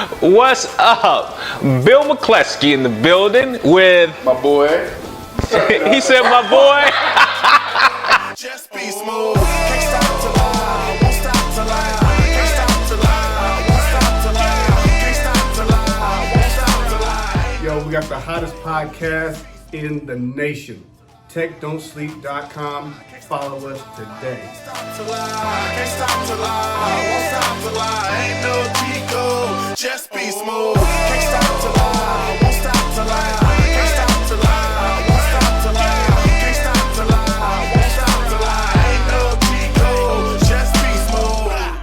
What's up? Bill McCleskey in the building with my boy. He said my boy. Just be smooth. Can't stop to lie. Won't stop to lie. Can't stop to lie. Won't stop to lie. Can't stop to lie. Won't stop to lie. Yo, we got the hottest podcast in the nation. TechDontSleep.com. Follow us today. Can't stop to lie. Can't stop to lie. Won't stop to lie. Ain't no Chico. Just be smooth. Can't stop to lie. Won't stop to lie. Can't stop to lie. Won't stop to lie. Can't stop to lie. Won't stop to lie. Ain't no Chico. Just be smooth.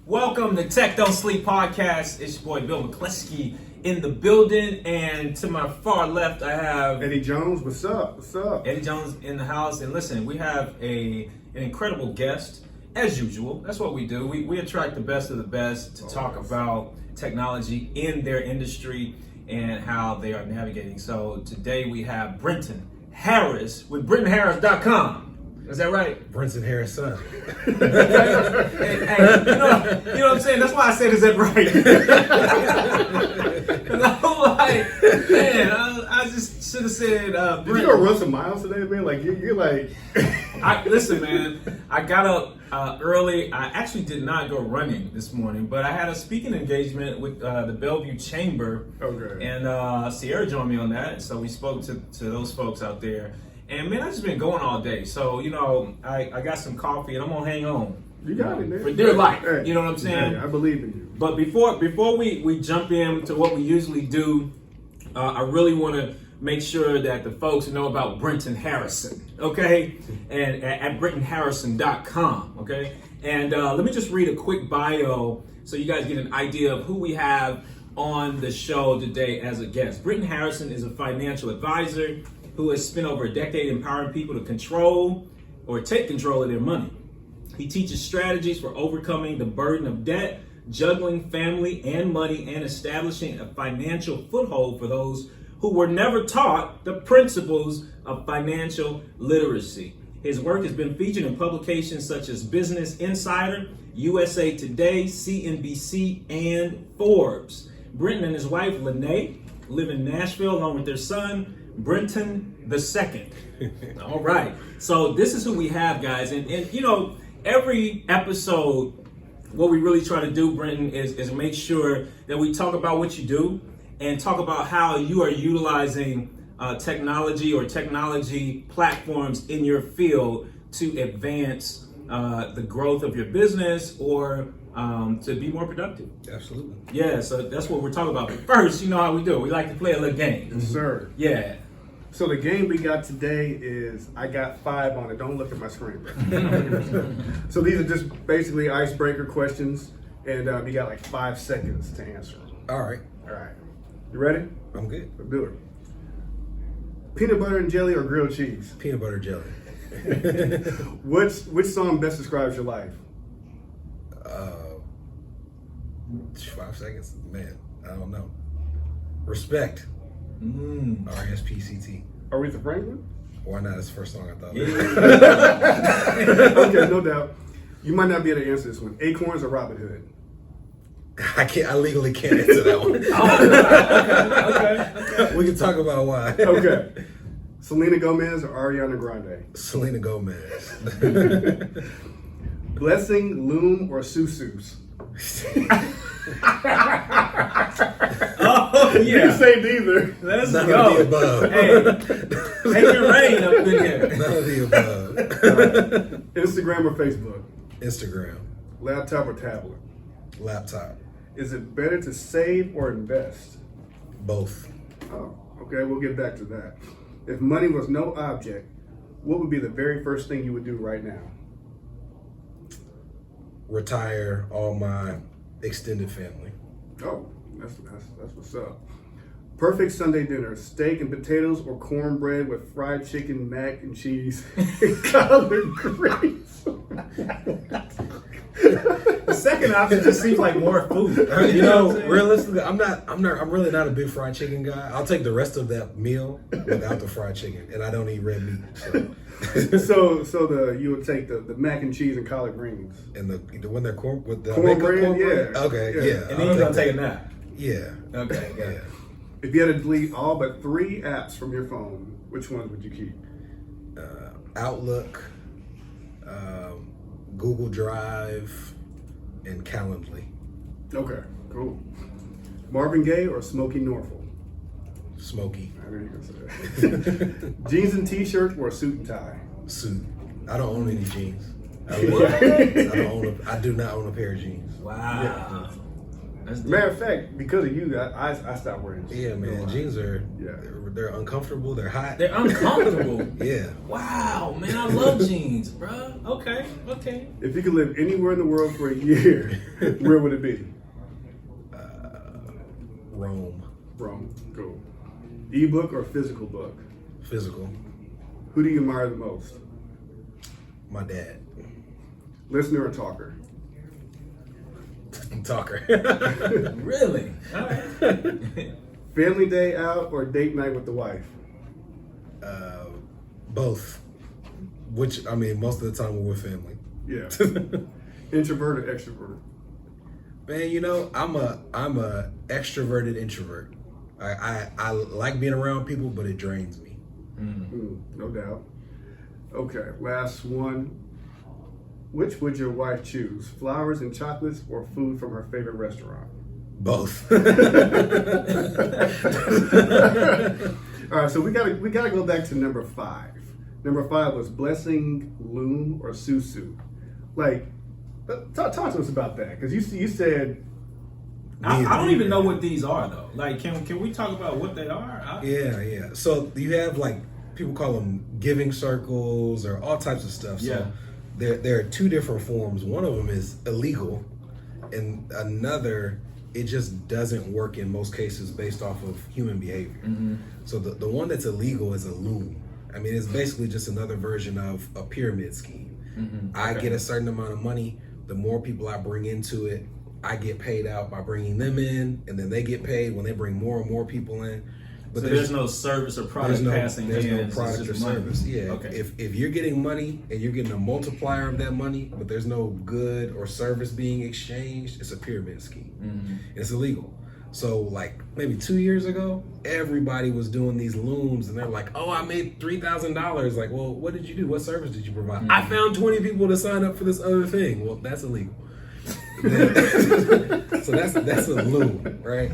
Welcome to Tech Don't Sleep Podcast. It's your boy Bill McCleskey in the building, and to my far left I have Eddie Jones. What's up? What's up? Eddie Jones in the house. And listen, we have an incredible guest as usual. That's what we do. We attract the best of the best to talk about technology in their industry and how they are navigating. So today we have Brenton Harris with BrentonHarris.com. Is that right? Brenton Harrison. Hey, you know what I'm saying? That's why I said, is that right? Because I'm like, man, I just should have said, Did you Brenton. go run some miles today, man? Like, you're like... Listen, man, I got up early. I actually did not go running this morning, but I had a speaking engagement with the Bellevue Chamber. Okay. And Sierra joined me on that. So we spoke to those folks out there. And man, I've just been going all day. So, you know, I got some coffee and I'm going to hang on. You got it, man. For dear life. Hey, You know what I'm saying? hey, I believe in you. But before we jump into what we usually do, I really want to make sure that the folks know about Brenton Harrison, okay? And at BrentonHarrison.com, okay? And let me just read a quick bio so you guys get an idea of who we have on the show today as a guest. Brenton Harrison is a financial advisor who has spent over a decade empowering people to control or take control of their money. He teaches strategies for overcoming the burden of debt, juggling family and money, and establishing a financial foothold for those who were never taught the principles of financial literacy. His work has been featured in publications such as Business Insider, USA Today, CNBC, and Forbes. Brenton and his wife, Lene, live in Nashville along with their son, Brenton II. All right. So this is who we have, guys. And you know, every episode, what we really try to do, Brenton, is make sure that we talk about what you do and talk about how you are utilizing technology or technology platforms in your field to advance the growth of your business or to be more productive. Absolutely. Yeah, so that's what we're talking about. But first, you know how we do. We like to play a little game. Yes, sir. Yeah. So the game we got today is I got 5 on it. Don't look at my screen. So these are just basically icebreaker questions, and you got like 5 seconds to answer them. All right. All right. You ready? I'm good. Let's do it. Peanut butter and jelly or grilled cheese? Peanut butter jelly. Which song best describes your life? 5 seconds. Man, I don't know. Respect. RSPCT. Aretha Franklin? Why not? It's the first song I thought of. Okay, no doubt. You might not be able to answer this one. Acorns or Robin Hood? I legally can't answer that one. Okay. We can talk about why. Okay. Selena Gomez or Ariana Grande? Selena Gomez. Blessing, Loom, or Susus? Oh, You yeah. didn't say neither. Let's None go. of the above. Hey, make it rain up in here. None of the above. Instagram or Facebook? Instagram. Laptop or tablet? Laptop. Is it better to save or invest? Both. Oh, okay, we'll get back to that. If money was no object, what would be the very first thing you would do right now? Retire all my extended family. Oh, that's what's up. Perfect Sunday dinner: steak and potatoes or cornbread with fried chicken, mac and cheese, and collard greens. The second option just seems like more food. You know, realistically, I'm really not a big fried chicken guy. I'll take the rest of that meal without the fried chicken, and I don't eat red meat. So you would take the mac and cheese and collard greens. And the when they're cornbread, yeah. Okay, yeah. And then you're gonna take a nap. Yeah. Okay, Yeah. If you had to delete all but 3 apps from your phone, which ones would you keep? Outlook, Google Drive, and Calendly. Okay, cool. Marvin Gaye or Smokey Norfolk? Smoky. I knew you were gonna say that. Jeans and t-shirt or suit and tie? Suit. I don't own any jeans. I do not own a pair of jeans. Wow. Yeah. That's Matter of fact, because of you, I stopped wearing jeans. Yeah, man. Jeans are Yeah. they're uncomfortable. They're hot. They're uncomfortable. Yeah. Wow, man, I love jeans, bro. Okay. If you could live anywhere in the world for a year, where would it be? Rome. Rome. Cool. Ebook or physical book? Physical. Who do you admire the most? My dad. Listener or talker? Talker. Really? All right. Family day out or date night with the wife? Both. Which, I mean, most of the time we're with family. Yeah. Introvert or extrovert? Man, you know, I'm a extroverted introvert. I like being around people, but it drains me. No doubt. Okay, last one. Which would your wife choose? Flowers and chocolates or food from her favorite restaurant? Both. All right, so we gotta go back to number 5. Number 5 was blessing, loom, or susu. Like, talk to us about that, because you said. I don't even know what these are though. Like, can we talk about what they are? Yeah. So you have like people call them giving circles or all types of stuff. So there are 2 different forms. One of them is illegal, and another, it just doesn't work in most cases based off of human behavior. So the one that's illegal is a loom. I mean, it's basically just another version of a pyramid scheme. I get a certain amount of money. The more people I bring into it, I get paid out by bringing them in, and then they get paid when they bring more and more people in. But so there's no service or product passing hands. There's no product or service. Money. Yeah. Okay. If you're getting money and you're getting a multiplier of that money, but there's no good or service being exchanged, it's a pyramid scheme. It's illegal. So like maybe 2 years ago, everybody was doing these looms, and they're like, "Oh, I made $3,000." Like, well, what did you do? What service did you provide? I found 20 people to sign up for this other thing. Well, that's illegal. So that's a loom, right?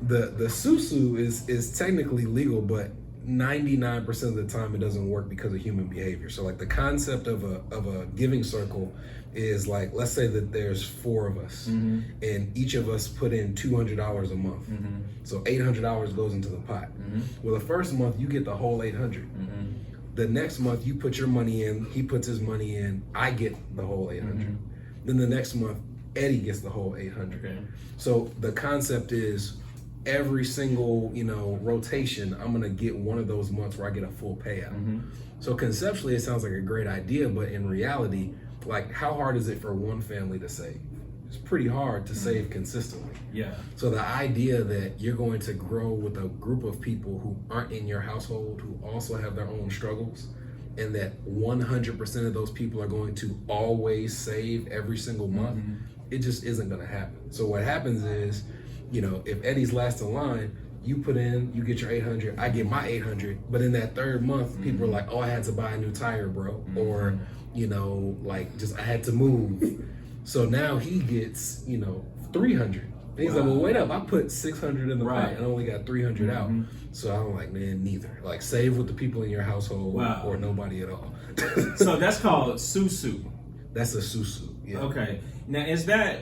The susu is technically legal, but 99% of the time it doesn't work because of human behavior. So like the concept of a giving circle is like, let's say that there's 4 of us, and each of us put in $200 a month. So $800 goes into the pot. Well, the first month you get the whole 800. The next month you put your money in, he puts his money in, I get the whole 800. Then the next month Eddie gets the whole 800. Okay. So the concept is every single, rotation, I'm gonna get one of those months where I get a full payout. So conceptually it sounds like a great idea, but in reality, like, how hard is it for one family to save? It's pretty hard to save consistently. Yeah. So the idea that you're going to grow with a group of people who aren't in your household, who also have their own struggles, and that 100% of those people are going to always save every single month, it just isn't gonna happen. So what happens is, if Eddie's last in line, you put in, you get your 800, I get my 800, but in that third month, people are like, "Oh, I had to buy a new tire, bro," or I had to move. So now he gets, 300. And he's like, "Well, wait up, I put 600 in the pot and I only got 300 out." So I'm like, man, neither. Like, save with the people in your household or nobody at all. So that's called susu. That's a susu. Yeah. Okay. Now,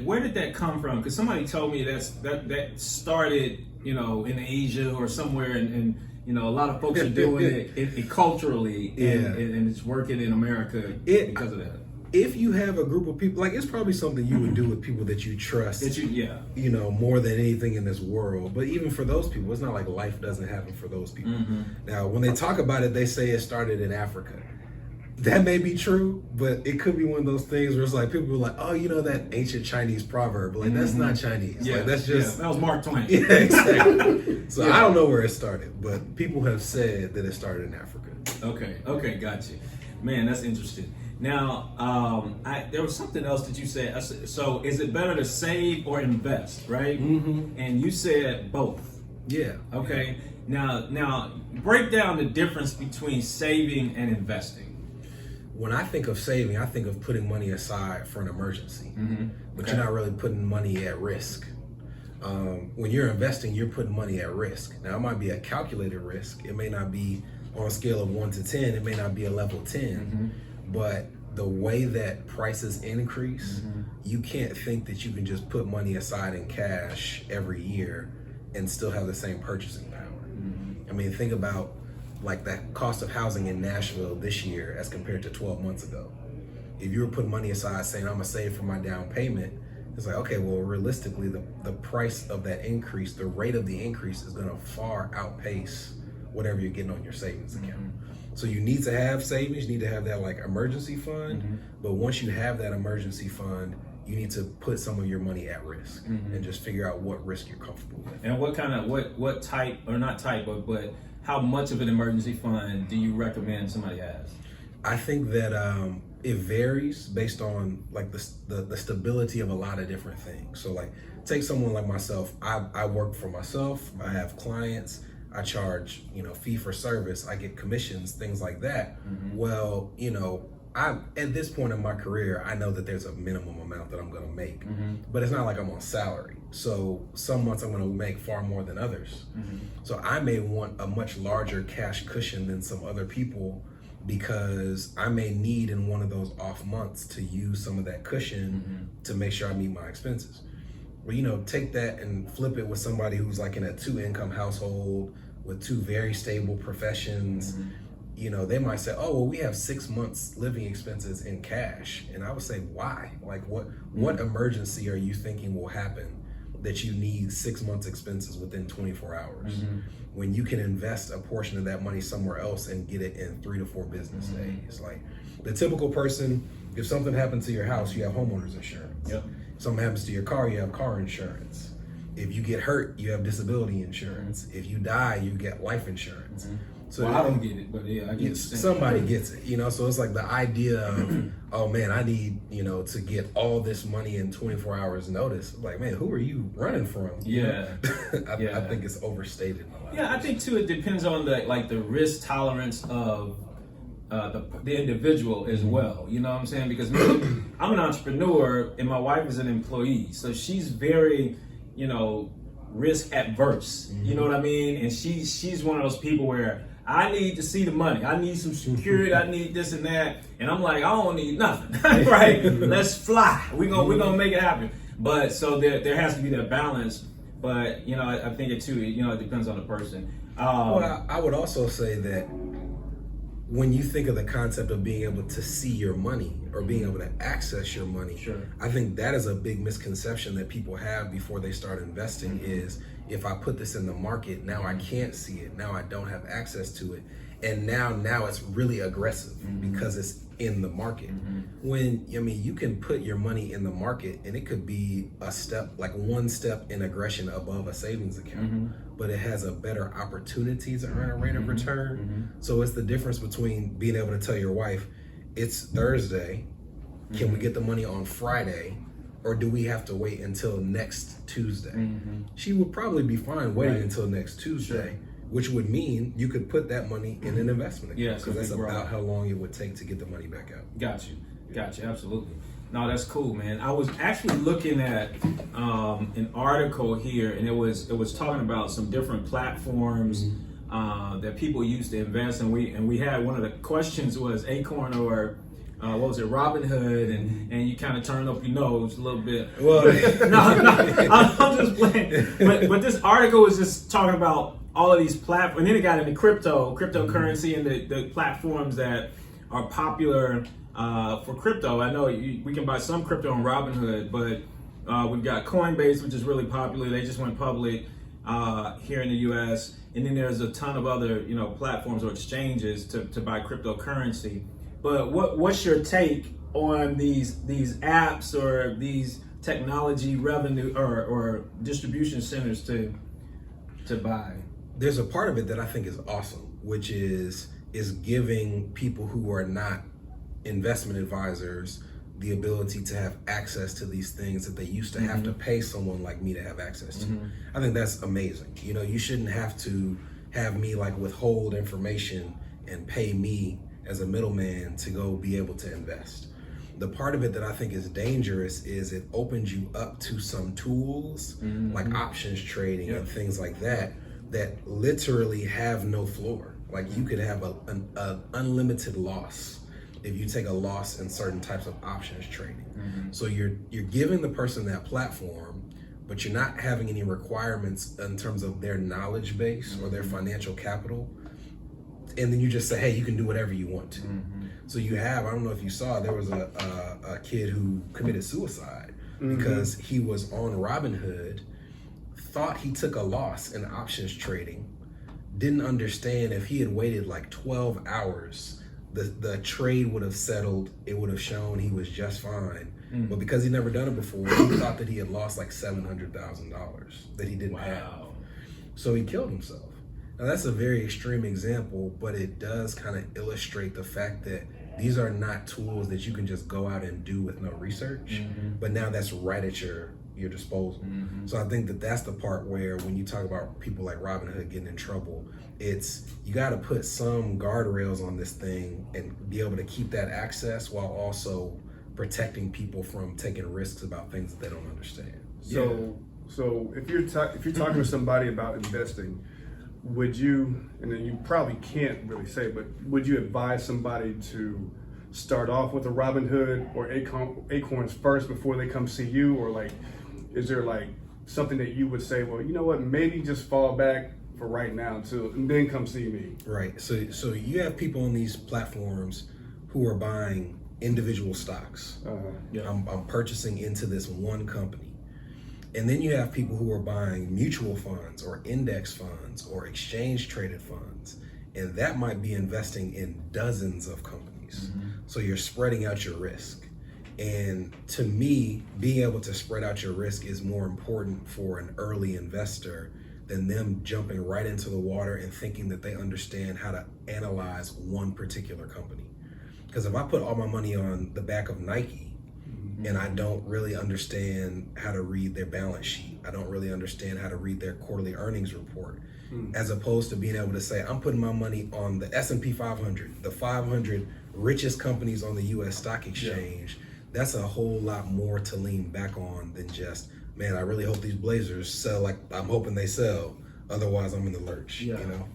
where did that come from? Because somebody told me that started, in Asia or somewhere, and a lot of folks are doing it culturally, and it's working in America because of that. if you have a group of people, like it's probably something you would do with people that you trust, you know, more than anything in this world. But even for those people, it's not like life doesn't happen for those people. Now, when they talk about it, they say it started in Africa. That may be true, but it could be one of those things where it's like people are like, oh, you know that ancient Chinese proverb, like that's not Chinese. Like that's just that was Mark Twain. Yeah, exactly. So I don't know where it started, but people have said that it started in Africa. Okay, gotcha. Man, that's interesting. Now, there was something else that you said. So, is it better to save or invest, right? And you said both. Yeah. Okay. Now, break down the difference between saving and investing. When I think of saving, I think of putting money aside for an emergency, but you're not really putting money at risk. When you're investing, you're putting money at risk. Now, it might be a calculated risk. It may not be on a scale of 1 to 10. It may not be a level 10, but the way that prices increase, you can't think that you can just put money aside in cash every year and still have the same purchasing power. I mean, think about like that cost of housing in Nashville this year as compared to 12 months ago. If you were putting money aside saying, I'm gonna save for my down payment, it's like, okay, well, realistically, the price of that increase, the rate of the increase is gonna far outpace whatever you're getting on your savings account. So you need to have savings, you need to have that like emergency fund, but once you have that emergency fund, you need to put some of your money at risk and just figure out what risk you're comfortable with. And what kind of, what type, or not type, but how much of an emergency fund do you recommend somebody has? I think that it varies based on like the stability of a lot of different things. So like take someone like myself, I work for myself, I have clients, I charge, fee for service, I get commissions, things like that. Well, at this point in my career, I know that there's a minimum amount that I'm gonna make, but it's not like I'm on salary. So some months I'm gonna make far more than others. So I may want a much larger cash cushion than some other people because I may need in one of those off months to use some of that cushion to make sure I meet my expenses. Well, take that and flip it with somebody who's like in a 2-income household with 2 very stable professions. They might say, oh, well, we have 6 months living expenses in cash. And I would say, why? Like what emergency are you thinking will happen that you need 6 months expenses within 24 hours when you can invest a portion of that money somewhere else and get it in 3 to 4 business days? Like the typical person, if something happens to your house, you have homeowners insurance. If something happens to your car, you have car insurance. If you get hurt, you have disability insurance. If you die, you get life insurance. So I don't get it, but yeah, I get it. Somebody gets it, So it's like the idea of, oh man, I need, to get all this money in 24 hours notice. Like, man, who are you running from? I think it's overstated. I think too, it depends on the risk tolerance of the individual as well. You know what I'm saying? Because I'm an entrepreneur and my wife is an employee, so she's very, risk adverse. You know what I mean? And she's one of those people where I need to see the money. I need some security. I need this and that. And I'm like, I don't need nothing, right? Let's fly. We're gonna make it happen. But so there has to be that balance. But I think it too. It depends on the person. Well, I would also say that when you think of the concept of being able to see your money or being able to access your money, I think that is a big misconception that people have before they start investing is, if I put this in the market, now I can't see it, now I don't have access to it, and now it's really aggressive because it's in the market. When, you can put your money in the market and it could be a step, like one step in aggression above a savings account, but it has a better opportunity to earn a rate of return. So it's the difference between being able to tell your wife, it's Thursday, can we get the money on Friday? Or do we have to wait until next Tuesday? She would probably be fine waiting until next Tuesday, which would mean you could put that money in an investment account, because that's about how long it would take to get the money back out. Got you, absolutely. No, that's cool, man. I was actually looking at an article here, and it was talking about some different platforms that people use to invest, and we had one of the questions was Acorn or what was it, Robinhood, and you kind of turn up your nose a little bit. Well, no, I'm just playing. But this article was just talking about all of these platforms, and then it got into cryptocurrency, and the platforms that are popular for crypto, I know we can buy some crypto on Robinhood, but we've got Coinbase, which is really popular. They just went public here in the U.S. And then there's a ton of other, platforms or exchanges to buy cryptocurrency. But what's your take on these apps or these technology revenue or distribution centers to buy? There's a part of it that I think is awesome, which is giving people who are not investment advisors the ability to have access to these things that they used to have to pay someone like me to have access to. I think that's amazing. You shouldn't have to have me like withhold information and pay me as a middleman to go be able to invest. The part of it that I think is dangerous is it opens you up to some tools like options trading and things like that literally have no floor. Like you could have an unlimited loss if you take a loss in certain types of options trading. So you're giving the person that platform, but you're not having any requirements in terms of their knowledge base or their financial capital. And then you just say, hey, you can do whatever you want to. So you have, I don't know if you saw, there was a kid who committed suicide because he was on Robinhood, thought he took a loss in options trading, didn't understand if he had waited like 12 hours, the trade would have settled, it would have shown he was just fine. But because he'd never done it before, he thought that he had lost like $700,000 that he didn't have. So he killed himself. Now that's a very extreme example, but it does kind of illustrate the fact that these are not tools that you can just go out and do with no research, but now that's right at your disposal. So I think that that's the part where when you talk about people like Robinhood getting in trouble, it's you got to put some guardrails on this thing and be able to keep that access while also protecting people from taking risks about things that they don't understand. So if you're talking to somebody about investing, would you, and then you probably can't really say, but would you advise somebody to start off with a Robinhood or Acorns first before they come see you? Or like, is there like something that you would say, well, you know what, maybe just fall back for right now and then come see me? Right, so you have people on these platforms who are buying individual stocks. I'm purchasing into this one company. And then you have people who are buying mutual funds or index funds or exchange traded funds. And that might be investing in dozens of companies. So you're spreading out your risk. And to me, being able to spread out your risk is more important for an early investor than them jumping right into the water and thinking that they understand how to analyze one particular company. Because if I put all my money on the back of Nike, and I don't really understand how to read their balance sheet, I don't really understand how to read their quarterly earnings report, as opposed to being able to say, I'm putting my money on the S&P 500, the 500 richest companies on the US stock exchange. That's a whole lot more to lean back on than just, man, I really hope these Blazers sell like I'm hoping they sell, otherwise I'm in the lurch, you know?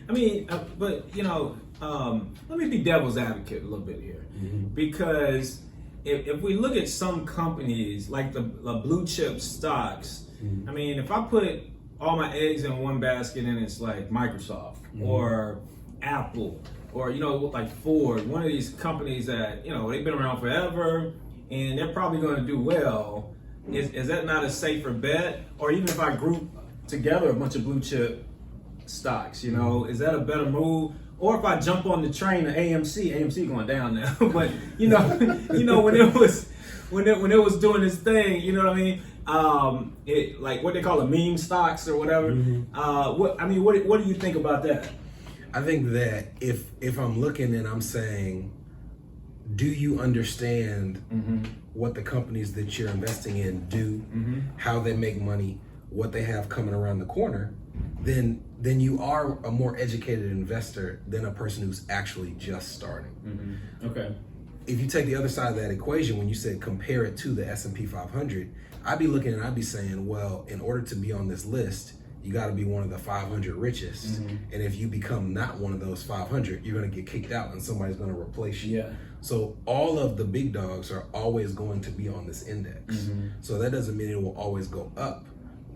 I mean, but let me be devil's advocate a little bit here, because if we look at some companies like the blue chip stocks, I mean, if I put all my eggs in one basket and it's like Microsoft or Apple or like Ford, one of these companies that they've been around forever and they're probably going to do well, is that not a safer bet? Or even if I group together a bunch of blue chip stocks, is that a better move? Or if I jump on the train to AMC going down now, but when it was doing its thing, you know what I mean? It like what they call a meme stocks or whatever. What do you think about that? I think that if I'm looking and I'm saying, do you understand what the companies that you're investing in do, how they make money, what they have coming around the corner, then you are a more educated investor than a person who's actually just starting. Okay. If you take the other side of that equation, when you said compare it to the S&P 500, I'd be looking and I'd be saying, well, in order to be on this list, you got to be one of the 500 richest. And if you become not one of those 500, you're going to get kicked out and somebody's going to replace you. So all of the big dogs are always going to be on this index. So that doesn't mean it will always go up,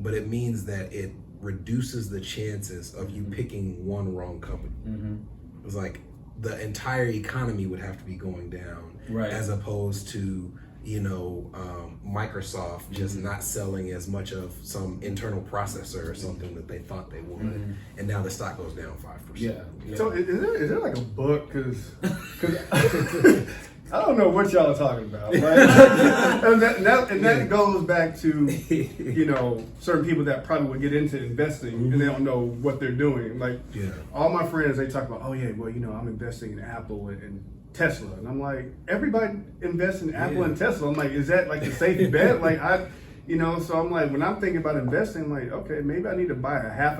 but it means that it reduces the chances of you picking one wrong company. It's like the entire economy would have to be going down, Right. as opposed to Microsoft just not selling as much of some internal processor or something that they thought they would, and now the stock goes down 5%. Yeah. So is there like a book? Because I don't know what y'all are talking about, right? and that goes back to certain people that probably would get into investing and they don't know what they're doing. Like all my friends, they talk about, I'm investing in Apple and Tesla, and I'm like, everybody invests in Apple and Tesla. I'm like, is that like a safe bet? So I'm like, when I'm thinking about investing, I'm like, okay, maybe I need to buy a half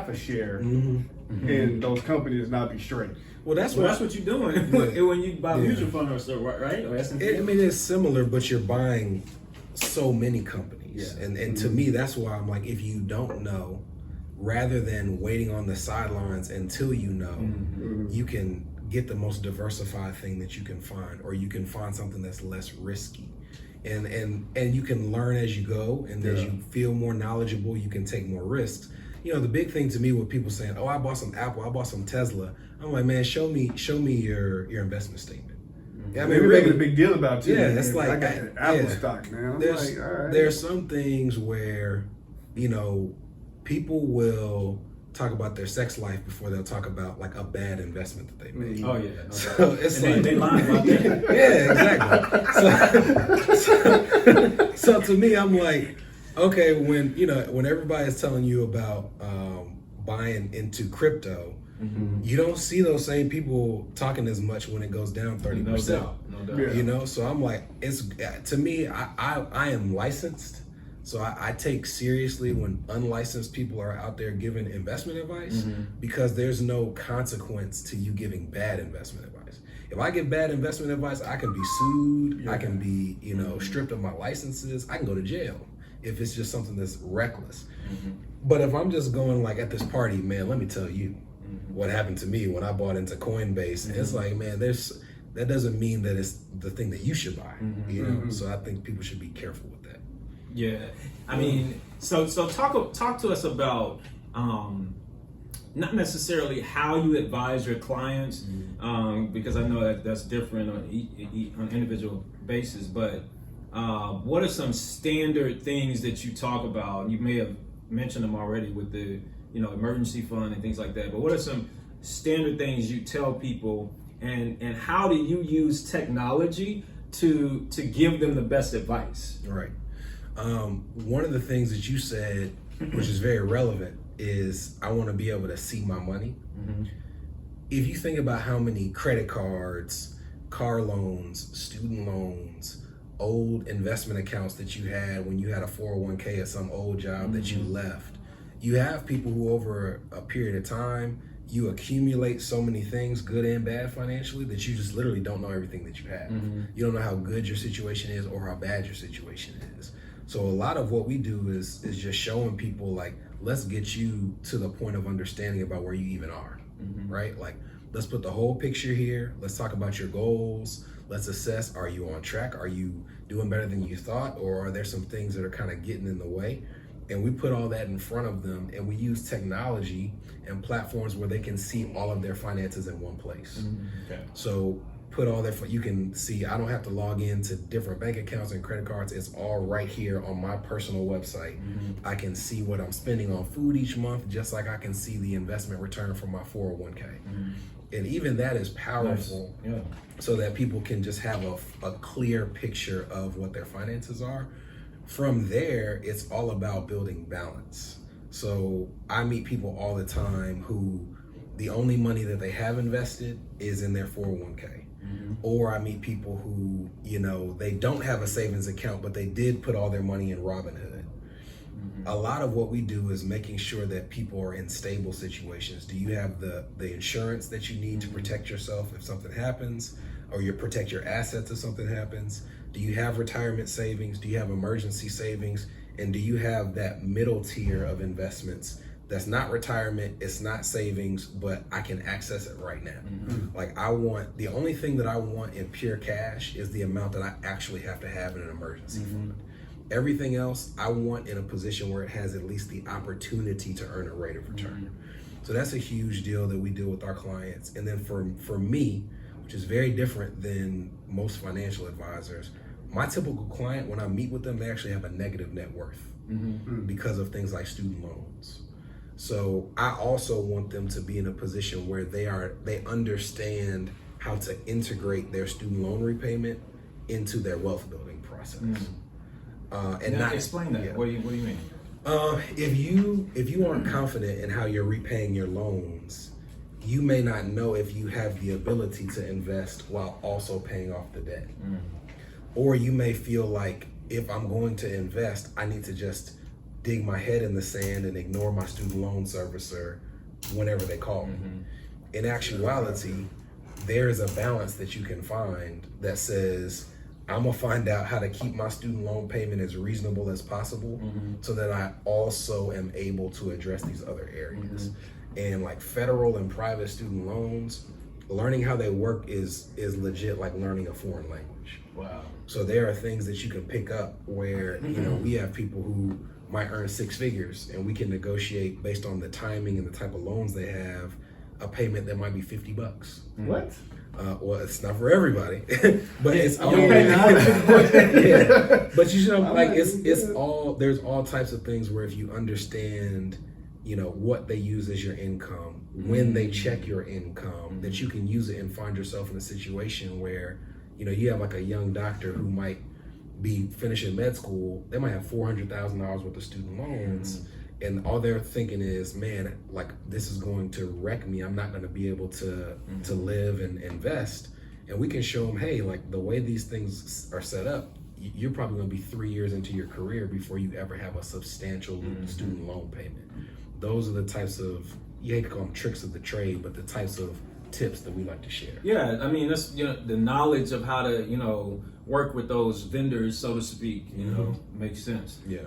a share in those companies and I'll be straight. Well, that's what you're doing when you buy a mutual fund or so, right? Or S&P. It's similar, but you're buying so many companies, and to me, that's why I'm like, if you don't know, rather than waiting on the sidelines until you know, you can get the most diversified thing that you can find, or you can find something that's less risky. And you can learn as you go, and as you feel more knowledgeable, you can take more risks. The big thing to me with people saying, "Oh, I bought some Apple, I bought some Tesla," I'm like, man, show me your investment statement. Yeah, I mean, we're making a big deal about it too. Yeah, it's like I got the Apple stock, man. There's all right. There's some things where people will talk about their sex life before they'll talk about like a bad investment that they made. Oh yeah. No So it's they lying about that. Yeah, exactly. So to me, I'm like, okay, when everybody is telling you about buying into crypto, you don't see those same people talking as much when it goes down 30%. No doubt. So I'm like, to me, I am licensed. So I take seriously when unlicensed people are out there giving investment advice, because there's no consequence to you giving bad investment advice. If I give bad investment advice, I can be sued, I can be, stripped of my licenses, I can go to jail if it's just something that's reckless. But if I'm just going like at this party, man, let me tell you what happened to me when I bought into Coinbase. And it's like, man, that doesn't mean that it's the thing that you should buy, So I think people should be careful with that. Yeah, I mean, so talk to us about not necessarily how you advise your clients, because I know that's different on an individual basis. But what are some standard things that you talk about? You may have mentioned them already with the emergency fund and things like that. But what are some standard things you tell people, and how do you use technology to give them the best advice? Right. One of the things that you said, which is very relevant, is I want to be able to see my money. If you think about how many credit cards, car loans, student loans, old investment accounts that you had when you had a 401k at some old job that you left, you have people who over a period of time, you accumulate so many things, good and bad financially, that you just literally don't know everything that you have. You don't know how good your situation is or how bad your situation is. So a lot of what we do is just showing people, like, let's get you to the point of understanding about where you even are, right? Like, let's put the whole picture here. Let's talk about your goals. Let's assess, are you on track? Are you doing better than you thought? Or are there some things that are kind of getting in the way? And we put all that in front of them, and we use technology and platforms where they can see all of their finances in one place. Okay. So put all that, you can see, I don't have to log into different bank accounts and credit cards. It's all right here on my personal website. I can see what I'm spending on food each month, just like I can see the investment return from my 401k. And even that is powerful, so that people can just have a clear picture of what their finances are. From there, it's all about building balance. So I meet people all the time who the only money that they have invested is in their 401k. Or I meet people who, they don't have a savings account, but they did put all their money in Robinhood. A lot of what we do is making sure that people are in stable situations. Do you have the insurance that you need to protect yourself if something happens, or you protect your assets if something happens? Do you have retirement savings? Do you have emergency savings? And do you have that middle tier of investments that's not retirement, it's not savings, but I can access it right now? Like, the only thing that I want in pure cash is the amount that I actually have to have in an emergency fund. Everything else I want in a position where it has at least the opportunity to earn a rate of return. So that's a huge deal that we deal with our clients. And then for me, which is very different than most financial advisors, my typical client, when I meet with them, they actually have a negative net worth because of things like student loans. So I also want them to be in a position where they understand how to integrate their student loan repayment into their wealth building process. And now, not explain that. Yeah. What do you mean? If you aren't confident in how you're repaying your loans, you may not know if you have the ability to invest while also paying off the debt. Or you may feel like, if I'm going to invest, I need to just dig my head in the sand and ignore my student loan servicer whenever they call me. In actuality, there is a balance that you can find that says, I'm gonna find out how to keep my student loan payment as reasonable as possible so that I also am able to address these other areas. And like federal and private student loans, learning how they work is legit like learning a foreign language. Wow. So there are things that you can pick up where, you know, we have people who might earn six figures and we can negotiate based on the timing and the type of loans they have, a payment that might be $50. What? Well, it's not for everybody, but it's all. Yeah. But you know, like it's all. There's all types of things where if you understand, you know, what they use as your income, when they check your income, that you can use it and find yourself in a situation where, you know, you have like a young doctor who might be finishing med school. They might have $400,000 worth of student loans. And all they're thinking is, man, like this is going to wreck me. I'm not going to be able to live and invest. And we can show them, hey, like the way these things are set up, you're probably going to be 3 years into your career before you ever have a substantial student loan payment. Those are the types of, you hate to call them tricks of the trade, but the types of tips that we like to share. Yeah, I mean, that's, you know, the knowledge of how to, you know, work with those vendors, so to speak, you know, makes sense. Yeah.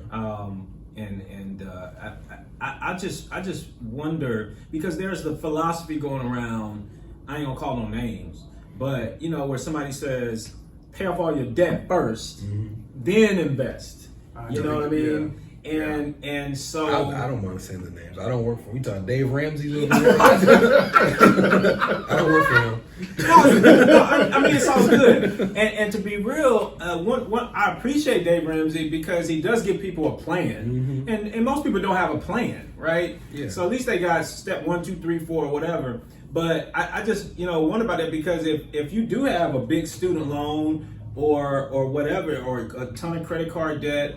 I just wonder, because there's the philosophy going around, I ain't gonna call no names, but you know, where somebody says, pay off all your debt first, then invest. You know what I mean? And so I don't mind saying the names. I don't work for. We talking Dave Ramsey. I don't work for him. I mean, it's all good. And to be real, I appreciate Dave Ramsey because he does give people a plan, and most people don't have a plan, right? Yeah. So at least they got step 1, 2, 3, 4, or whatever. But I just, you know, wonder about it, because if you do have a big student loan or whatever, or a ton of credit card debt,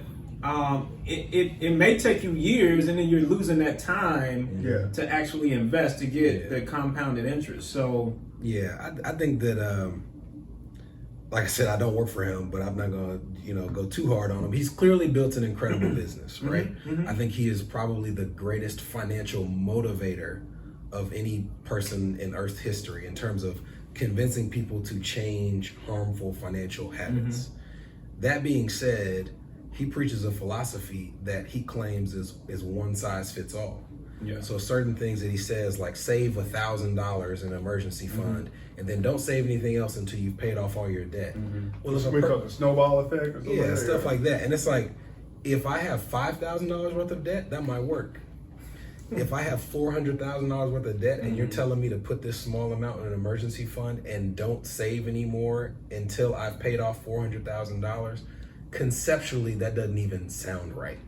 it may take you years, and then you're losing that time to actually invest to get the compounded interest. So yeah, I think that like I said, I don't work for him, but I'm not gonna, you know, go too hard on him. He's clearly built an incredible business, right? I think he is probably the greatest financial motivator of any person in Earth's history in terms of convincing people to change harmful financial habits. That being said, he preaches a philosophy that he claims is one size fits all. Yeah. So certain things that he says, like save $1,000 in an emergency fund, and then don't save anything else until you've paid off all your debt. Well, if We call it the snowball effect or something. yeah, stuff like that. And it's like, if I have $5,000 worth of debt, that might work. If I have $400,000 worth of debt and you're telling me to put this small amount in an emergency fund and don't save anymore until I've paid off $400,000, conceptually that doesn't even sound right.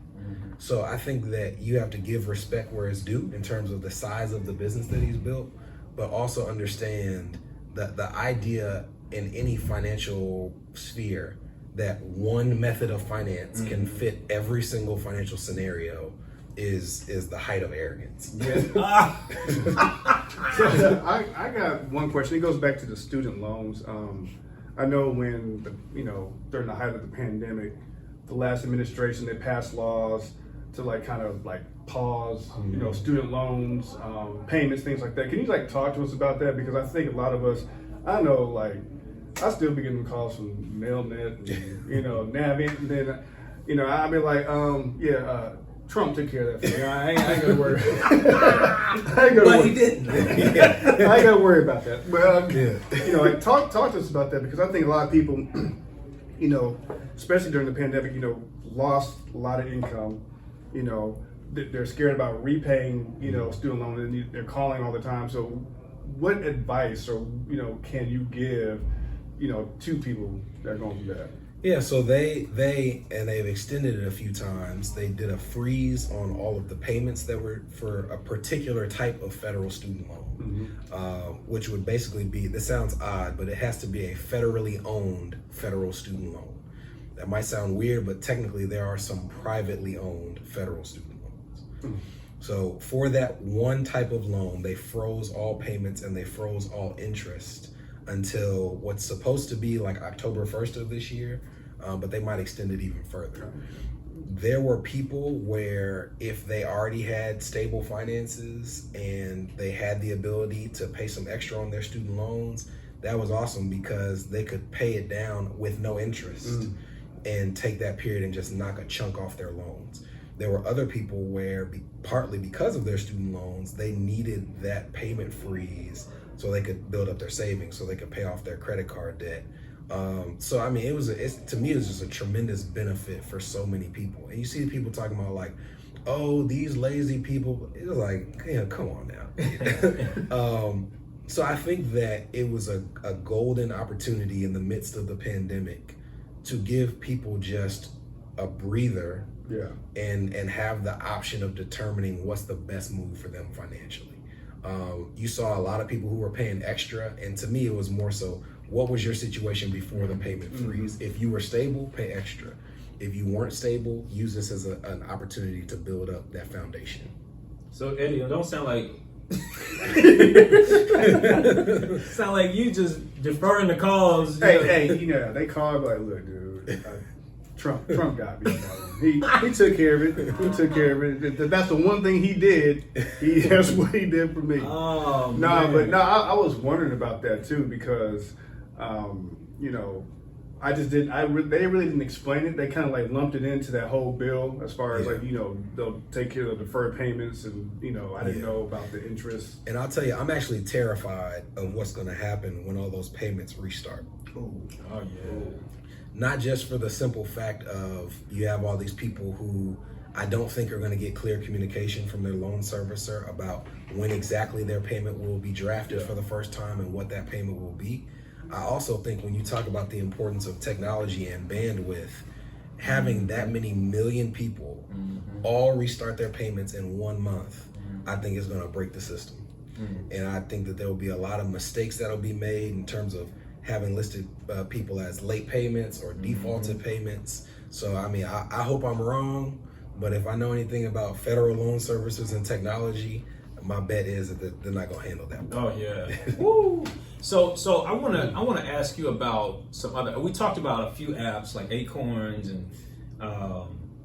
So I think that you have to give respect where it's due in terms of the size of the business that he's built, but also understand that the idea in any financial sphere that one method of finance can fit every single financial scenario is the height of arrogance. I got one question. It goes back to the student loans. I know when during the height of the pandemic, the last administration, they passed laws to kind of pause student loans, payments, things like that. Can you talk to us about that? Because I think a lot of us, I know I still be getting calls from MailNet, and, Navient, and then I be Trump took care of that for me. I ain't gonna worry. But he didn't. I ain't gotta worry about that. Well, talk to us about that, because I think a lot of people, especially during the pandemic, lost a lot of income, they're scared about repaying, student loan, and they're calling all the time. So what advice or, can you give, to people that are going through that? Yeah, so they've extended it a few times. They did a freeze on all of the payments that were for a particular type of federal student loan, which would basically be, this sounds odd, but it has to be a federally owned federal student loan. That might sound weird, but technically there are some privately owned federal student loans. So for that one type of loan, they froze all payments and they froze all interest until what's supposed to be like October 1st of this year, but they might extend it even further. There were people where if they already had stable finances and they had the ability to pay some extra on their student loans, that was awesome because they could pay it down with no interest and take that period and just knock a chunk off their loans. There were other people where partly because of their student loans, they needed that payment freeze so they could build up their savings, so they could pay off their credit card debt. So I mean, to me, it was just a tremendous benefit for so many people. And you see people talking about like, oh, these lazy people. It was like, come on now. So I think that it was a golden opportunity in the midst of the pandemic to give people just a breather, and have the option of determining what's the best move for them financially. You saw a lot of people who were paying extra, and to me it was more so, what was your situation before the payment freeze? If you were stable, pay extra. If you weren't stable, use this as an opportunity to build up that foundation. So Eddie, it don't sound like sound like you just deferring the calls. Hey, they called like, look, dude, Trump got me. He took care of it. He took care of it. That's the one thing he did. That's what he did for me. Oh, I was wondering about that too because, they really didn't explain it. They kind of like lumped it into that whole bill as far as they'll take care of the deferred payments and, I didn't know about the interest. And I'll tell you, I'm actually terrified of what's going to happen when all those payments restart. Oh yeah. Not just for the simple fact of you have all these people who I don't think are going to get clear communication from their loan servicer about when exactly their payment will be drafted for the first time and what that payment will be. I also think when you talk about the importance of technology and bandwidth, having that many million people all restart their payments in 1 month, I think is going to break the system. And I think that there will be a lot of mistakes that will be made in terms of having listed people as late payments or defaulted payments. So, I mean, I hope I'm wrong, but if I know anything about federal loan services and technology, my bet is that they're not gonna handle that. Oh yeah. Woo. So I wanna ask you about some other. We talked about a few apps like Acorns and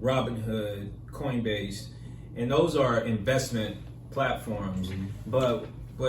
Robinhood, Coinbase, and those are investment platforms. But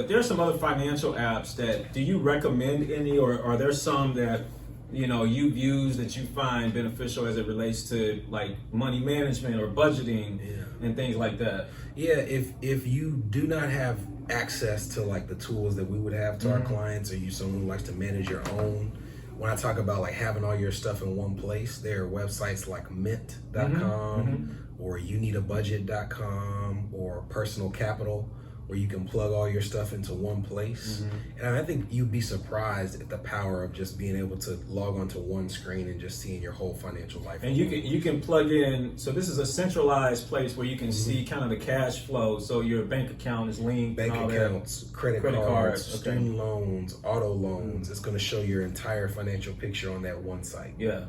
there's some other financial apps that, do you recommend any, or are there some that you've used that you find beneficial as it relates to like money management or budgeting and things like that? Yeah, if you do not have access to like the tools that we would have to our clients, or you someone who likes to manage your own, when I talk about like having all your stuff in one place, there are websites like mint.com or youneedabudget.com or Personal Capital, where you can plug all your stuff into one place. And I think you'd be surprised at the power of just being able to log onto one screen and just seeing your whole financial life. And you can plug in, so this is a centralized place where you can see kind of the cash flow, so your bank account is linked. Bank accounts, credit cards, student loans, auto loans. It's gonna show your entire financial picture on that one site. Yeah.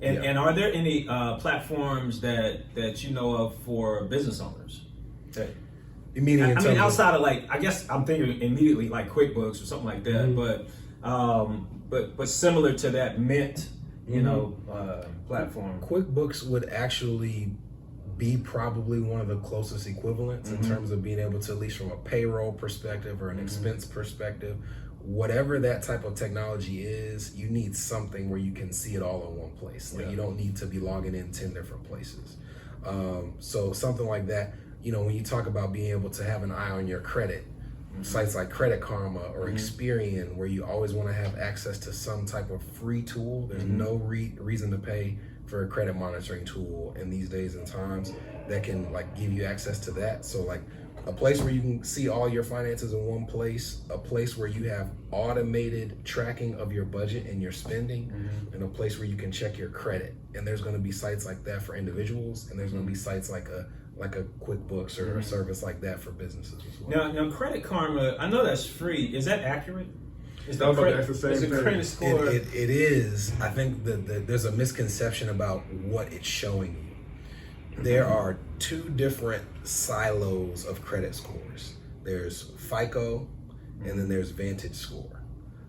And are there any platforms that you know of for business owners? Meaning outside of like, I guess I'm thinking immediately like QuickBooks or something like that, but similar to that Mint, platform. QuickBooks would actually be probably one of the closest equivalents in terms of being able to, at least from a payroll perspective or an expense perspective, whatever that type of technology is, you need something where you can see it all in one place. Like you don't need to be logging in 10 different places. So something like that. When you talk about being able to have an eye on your credit, sites like Credit Karma or Experian, where you always want to have access to some type of free tool, there's no reason to pay for a credit monitoring tool in these days and times. that can like give you access to that. So like a place where you can see all your finances in one place, a place where you have automated tracking of your budget and your spending, and a place where you can check your credit. And there's going to be sites like that for individuals, and there's going to be sites like a QuickBooks or a service like that for businesses as well. Now Credit Karma, I know that's free. Is that accurate? Is No, but that's the same is the thing. credit score? It is. I think that there's a misconception about what it's showing you. There are two different silos of credit scores. There's FICO, and then there's Vantage Score.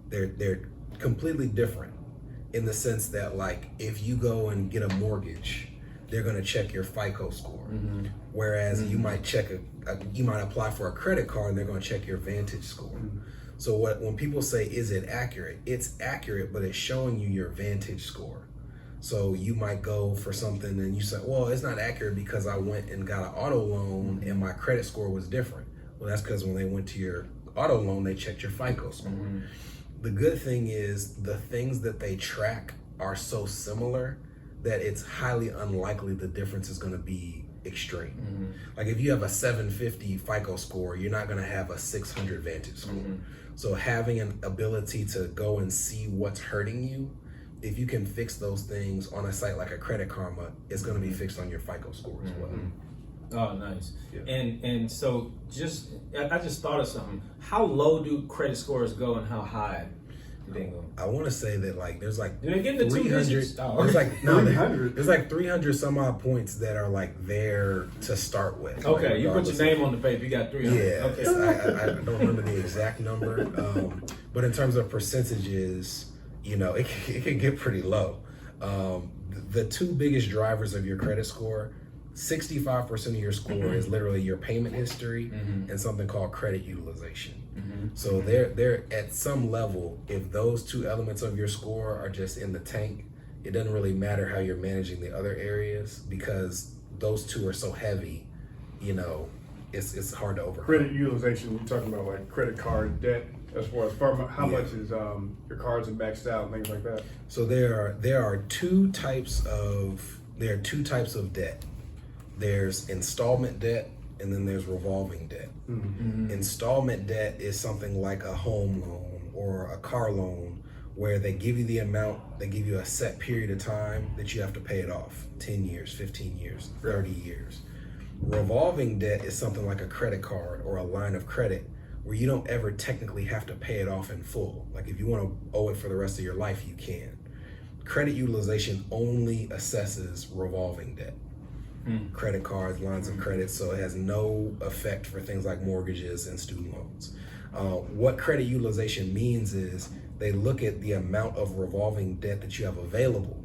They're completely different in the sense that, like, if you go and get a mortgage, they're going to check your FICO score, whereas you might check you might apply for a credit card and they're going to check your Vantage Score. So when people say, is it accurate? It's accurate, but it's showing you your Vantage Score. So you might go for something and you say, well, it's not accurate because I went and got an auto loan and my credit score was different. Well, that's because when they went to your auto loan, they checked your FICO score. The good thing is the things that they track are so similar that it's highly unlikely the difference is going to be extreme. Like if you have a 750 FICO score, you're not going to have a 600 Vantage score. So having an ability to go and see what's hurting you, if you can fix those things on a site like a Credit Karma, it's going to be fixed on your FICO score as well. Oh, nice. Yeah. And so I just thought of something. How low do credit scores go and how high do they go? I want to say that like there's like Do they get into 2 digits? There's like no, 300. there's like 300 some odd points that are like there to start with. Okay, like, you put your regardless name on the paper. You got 300. Yeah, Okay. I don't remember the exact number, but in terms of percentages, you know, it can get pretty low. The two biggest drivers of your credit score, 65% of your score is literally your payment history and something called credit utilization. So they're at some level, if those two elements of your score are just in the tank, it doesn't really matter how you're managing the other areas because those two are so heavy, you know, it's hard to overcome. Credit utilization, we're talking about like credit card debt as far as how much is your cards are maxed out and things like that. So there are two types of debt. There's installment debt and then there's revolving debt. Installment debt is something like a home loan or a car loan where they give you the amount, they give you a set period of time that you have to pay it off, 10 years, 15 years, 30 years. Revolving debt is something like a credit card or a line of credit where you don't ever technically have to pay it off in full. Like if you want to owe it for the rest of your life, you can. Credit utilization only assesses revolving debt. Credit cards, lines of credit, so it has no effect for things like mortgages and student loans. What credit utilization means is they look at the amount of revolving debt that you have available.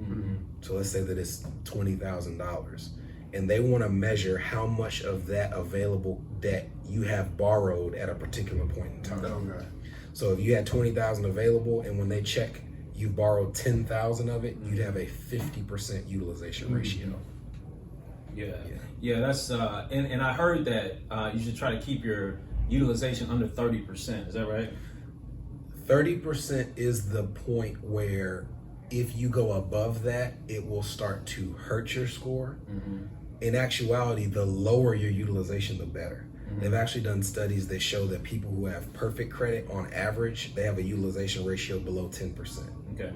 So let's say that it's $20,000, and they want to measure how much of that available debt you have borrowed at a particular point in time. Okay. So if you had $20,000 available, and when they check you borrowed $10,000 of it, you'd have a 50% utilization ratio. Yeah, that's and I heard that you should try to keep your utilization under 30%. Is that right? 30% is the point where if you go above that, it will start to hurt your score. In actuality, the lower your utilization, the better. They've actually done studies that show that people who have perfect credit, on average, they have a utilization ratio below 10%. Okay.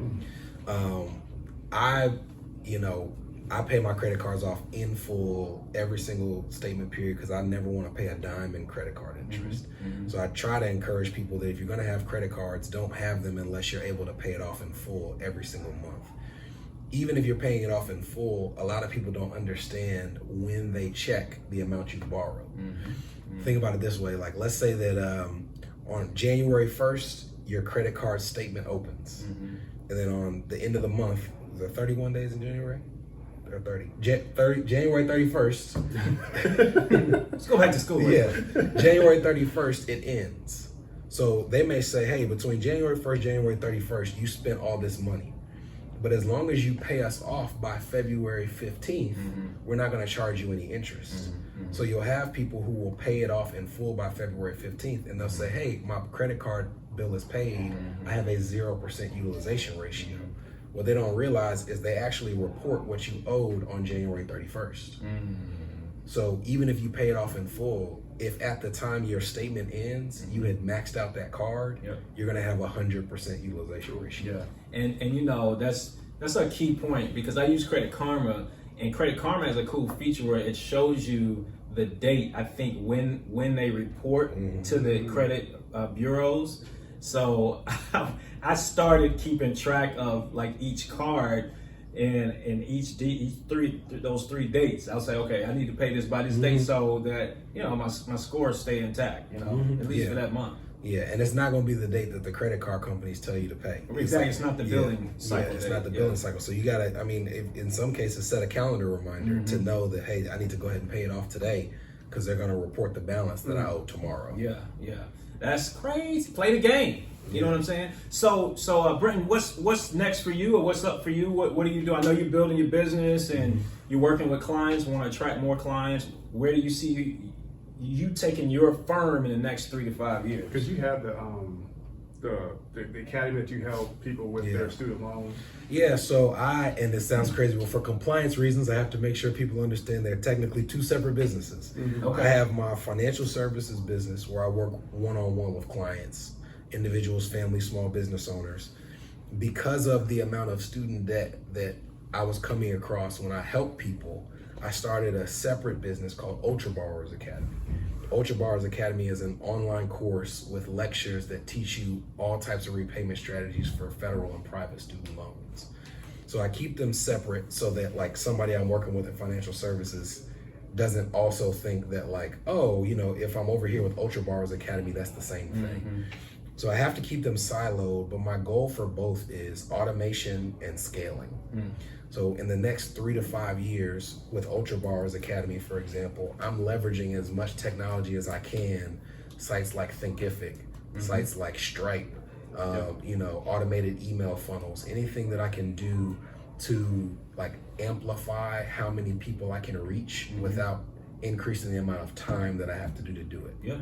I pay my credit cards off in full every single statement period because I never want to pay a dime in credit card interest. So I try to encourage people that if you're going to have credit cards, don't have them unless you're able to pay it off in full every single month. Even if you're paying it off in full, a lot of people don't understand when they check the amount you've borrowed. Think about it this way, like let's say that on January 1st, your credit card statement opens. And then on the end of the month, is there 31 days in January? Or 30. January 31st. Let's go back to school. Yeah, January 31st, it ends. So they may say, hey, between January 1st, January 31st, you spent all this money. But as long as you pay us off by February 15th, we're not going to charge you any interest. So you'll have people who will pay it off in full by February 15th, and they'll say, hey, my credit card bill is paid. I have a 0% utilization ratio. What they don't realize is they actually report what you owed on January 31st. So even if you pay it off in full, if at the time your statement ends, you had maxed out that card, you're gonna have 100% utilization ratio. Yeah, and you know that's a key point, because I use Credit Karma, and Credit Karma has a cool feature where it shows you the date, I think, when they report to the credit bureaus. So I started keeping track of like each card and those three dates. I'll say, okay, I need to pay this by this date so that, you know, my scores stay intact, you know, at least for that month. Yeah, and it's not going to be the date that the credit card companies tell you to pay. Exactly, it's not the billing cycle. Yeah, it's not the billing cycle. So you got to, I mean, in some cases, set a calendar reminder to know that, hey, I need to go ahead and pay it off today, because they're going to report the balance that I owe tomorrow. Yeah. That's crazy. Play the game. You know what I'm saying? So Brenton, what's next for you, or what's up for you? What do you do? I know you're building your business and you're working with clients, want to attract more clients. Where do you see you taking your firm in the next 3 to 5 years? Because you have the academy that you help people with their student loans. Yeah, so and it sounds crazy, but for compliance reasons, I have to make sure people understand they're technically two separate businesses. Okay. I have my financial services business where I work one-on-one with clients, individuals, families, small business owners. Because of the amount of student debt that I was coming across when I helped people, I started a separate business called Ultra Borrowers Academy. Ultra Borrowers Academy is an online course with lectures that teach you all types of repayment strategies for federal and private student loans. So I keep them separate so that like somebody I'm working with in financial services doesn't also think that like, oh, you know, if I'm over here with Ultra Borrowers Academy, that's the same thing. So I have to keep them siloed, but my goal for both is automation and scaling. So in the next 3 to 5 years with Ultra Borrowers Academy, for example, I'm leveraging as much technology as I can, sites like Thinkific, sites like Stripe, you know, automated email funnels, anything that I can do to like amplify how many people I can reach without increasing the amount of time that I have to do it. Yeah.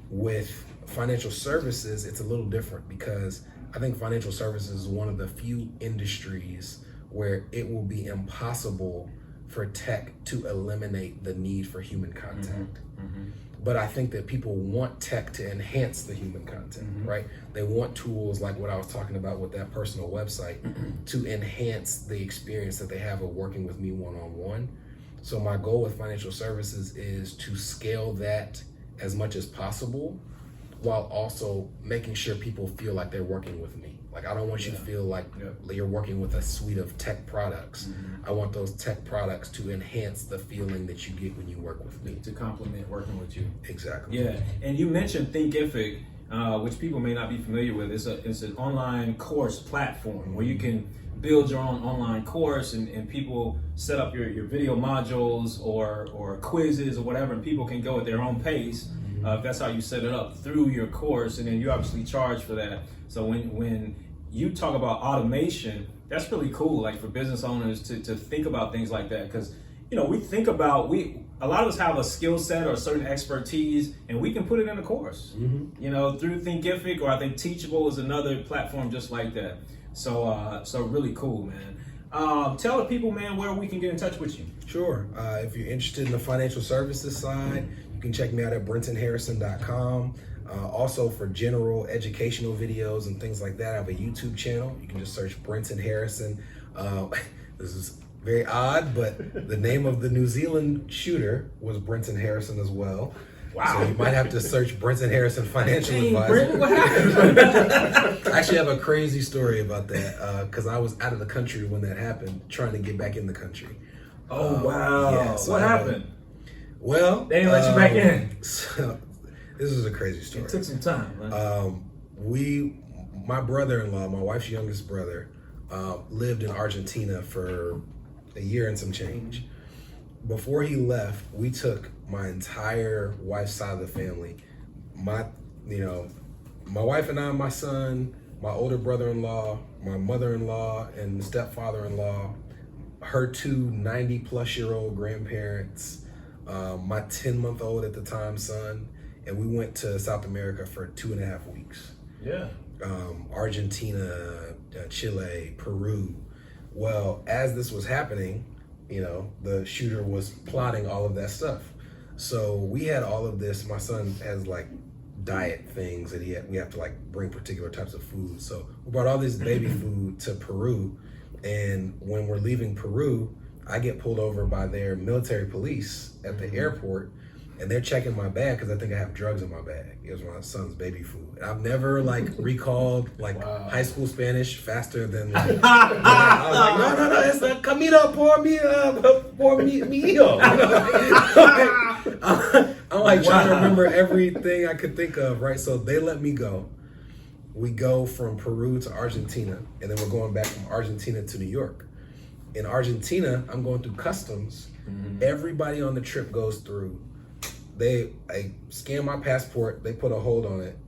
With financial services, it's a little different, because I think financial services is one of the few industries where it will be impossible for tech to eliminate the need for human contact. But I think that people want tech to enhance the human contact, right? They want tools like what I was talking about with that personal website to enhance the experience that they have of working with me one-on-one. So my goal with financial services is to scale that as much as possible, while also making sure people feel like they're working with me. Like, I don't want you to feel like you're working with a suite of tech products. I want those tech products to enhance the feeling that you get when you work with me. To complement working with you. Exactly. Yeah, and you mentioned Thinkific, which people may not be familiar with. It's an online course platform where you can build your own online course, and people set up your video modules or quizzes or whatever, and people can go at their own pace. If that's how you set it up through your course, and then you obviously charge for that. So when you talk about automation, that's really cool, like for business owners to think about things like that, because you know a lot of us have a skill set or a certain expertise, and we can put it in a course. You know, through Thinkific, or I think Teachable is another platform just like that. So really cool, man. Tell the people, man, where we can get in touch with you. Sure. If you're interested in the financial services side, you can check me out at BrentonHarrison.com. Also, for general educational videos and things like that, I have a YouTube channel. You can just search Brenton Harrison. This is very odd, but the name of the New Zealand shooter was Brenton Harrison as well. Wow. So you might have to search Brenton Harrison Financial Advisor. Brenton, what happened? I actually have a crazy story about that, because I was out of the country when that happened, trying to get back in the country. Oh, wow. Yeah, so what happened? Well, they didn't let you back in. So, this is a crazy story. It took some time, man. My brother-in-law, my wife's youngest brother, lived in Argentina for a year and some change. Before he left, we took my entire wife's side of the family, my wife and I, my son, my older brother-in-law, my mother-in-law, and stepfather-in-law, her 2 90-plus-year-old grandparents, my 10-month-old at the time son, and we went to South America for 2.5 weeks. Yeah. Argentina, Chile, Peru. Well, as this was happening, you know, the shooter was plotting all of that stuff. So we had all of this. My son has like diet things that we have to like bring particular types of food. So we brought all this baby food to Peru, and when we're leaving Peru, I get pulled over by their military police at the airport, and they're checking my bag because I think I have drugs in my bag. It was my son's baby food. And I've never like recalled like high school Spanish faster than like, I was like, no, it's not comida por mi hijo. I'm like trying to remember everything I could think of, right? So they let me go. We go from Peru to Argentina, and then we're going back from Argentina to New York. In Argentina, I'm going through customs. Everybody on the trip goes through. I scan my passport, they put a hold on it,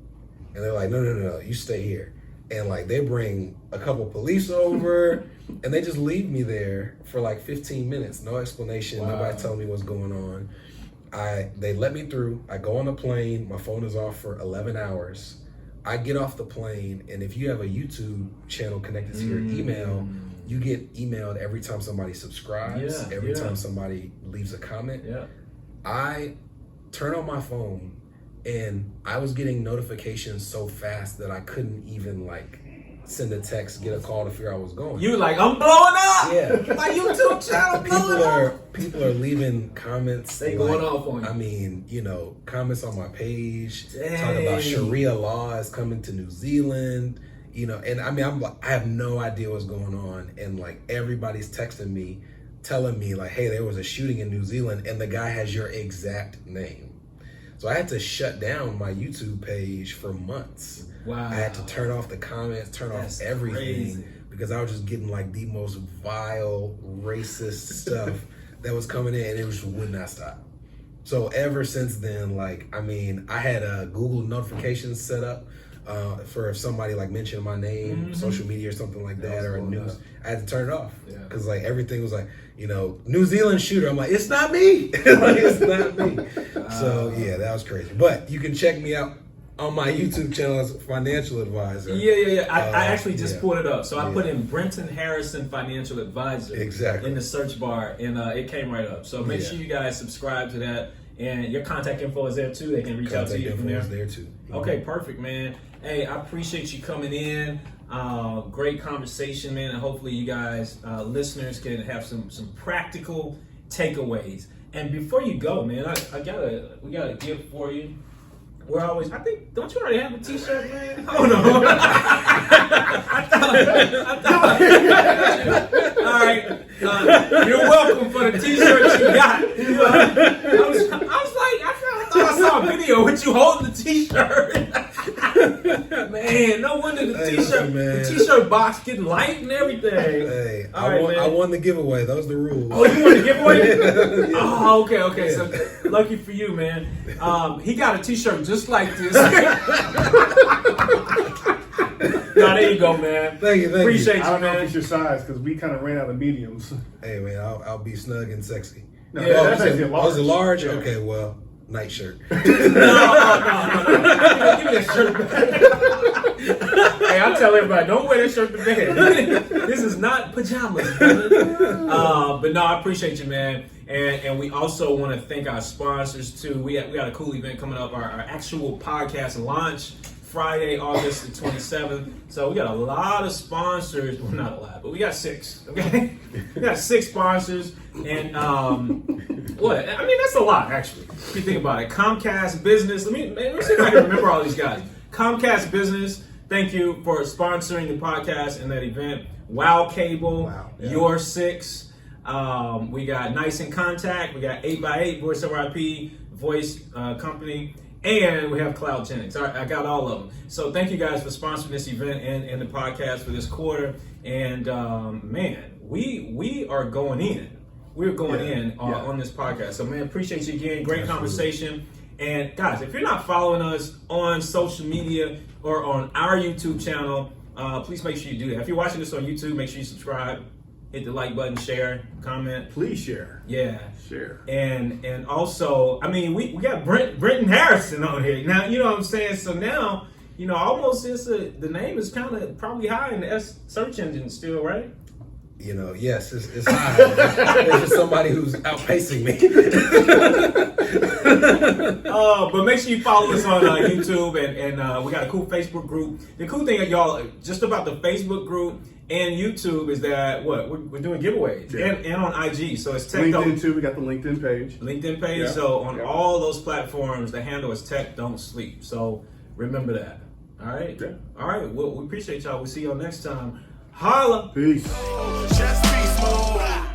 and they're like, no, you stay here. And like they bring a couple police over, and they just leave me there for like 15 minutes, no explanation, nobody telling me what's going on. They let me through, I go on the plane, my phone is off for 11 hours. I get off the plane, and if you have a YouTube channel connected to your email, you get emailed every time somebody subscribes, every time somebody leaves a comment. I turn on my phone, and I was getting notifications so fast that I couldn't even like send a text, get a call to figure out what's going on. You like, I'm blowing up. Yeah. My YouTube channel blowing up. People are leaving comments. They going off on you. I mean, comments on my page Dang. talking about Sharia law is coming to New Zealand. And I mean, I have no idea what's going on, and like everybody's texting me, telling me like, hey, there was a shooting in New Zealand, and the guy has your exact name. So I had to shut down my YouTube page for months. Wow. I had to turn off the comments, turn off everything, crazy. Because I was just getting like the most vile, racist stuff that was coming in, and it just would not stop. So ever since then, like, I mean, I had Google notifications set up for if somebody like mentioned my name, social media or something like that, or a news. I had to turn it off because like everything was like, New Zealand shooter. I'm like, it's not me. Like, it's not me. So yeah, that was crazy. But you can check me out on my YouTube channel as a financial advisor. Yeah. I actually just pulled it up. So I put in Brenton Harrison Financial Advisor in the search bar, and it came right up. So make sure you guys subscribe to that. And your contact info is there too. They can reach out to you from there. Is there too. Okay, perfect, man. Hey, I appreciate you coming in. Great conversation, man. And hopefully you guys, listeners, can have some practical takeaways. And before you go, man, we got a gift for you. Don't you already have a t-shirt, man? Oh no. All right. You're welcome for the t-shirt you got. I thought I saw a video with you holding the t-shirt. Man, no wonder the t-shirt box getting light and everything. Hey, I won the giveaway. Those are the rules. Oh, you won the giveaway? Oh, okay. So lucky for you, man. He got a t-shirt just like this. No, there you go, man. Thank you. Appreciate you, man. I don't know if it's your size because we kind of ran out of mediums. Hey, man, I'll be snug and sexy. No, that's actually a large. Oh, is it large? Yeah. Okay, well, night shirt. No. Give me that shirt back. Hey, I tell everybody, don't wear that shirt to bed. This is not pajamas, brother. But no, I appreciate you, man. And we also want to thank our sponsors too. We got a cool event coming up, our actual podcast launch Friday, August the 27th. So we got a lot of sponsors. Well, not a lot, but we got 6. Okay, we got 6 sponsors, and what? I mean, that's a lot actually. If you think about it, Comcast Business. Let me see if I can remember all these guys. Comcast Business. Thank you for sponsoring the podcast and that event. Wow Cable. Your 6. We got Nice in Contact. We got 8x8 Voice over IP Voice Company. And we have CloudGenix. I got all of them. So thank you guys for sponsoring this event and the podcast for this quarter. And man, we are going in. We're going in on this podcast. So man, appreciate you again. Great conversation. And guys, if you're not following us on social media or on our YouTube channel, please make sure you do that. If you're watching this on YouTube, make sure you subscribe. Hit the like button, share, comment. Please share. Yeah. Share. And also, I mean, we got Brenton Harrison on here. Now, you know what I'm saying? So now, almost the name is kind of probably high in the search engine still, right? Yes, it's high. There's just somebody who's outpacing me. But make sure you follow us on YouTube, and we got a cool Facebook group. The cool thing, y'all, just about the Facebook group and YouTube is that we're doing giveaways and on IG. So it's LinkedIn too. We got the LinkedIn page. Yeah. So on all those platforms, the handle is TechDontSleep. So remember that. All right. Yeah. All right. Well, we appreciate y'all. We'll see y'all next time. Holla. Peace. Just be smooth.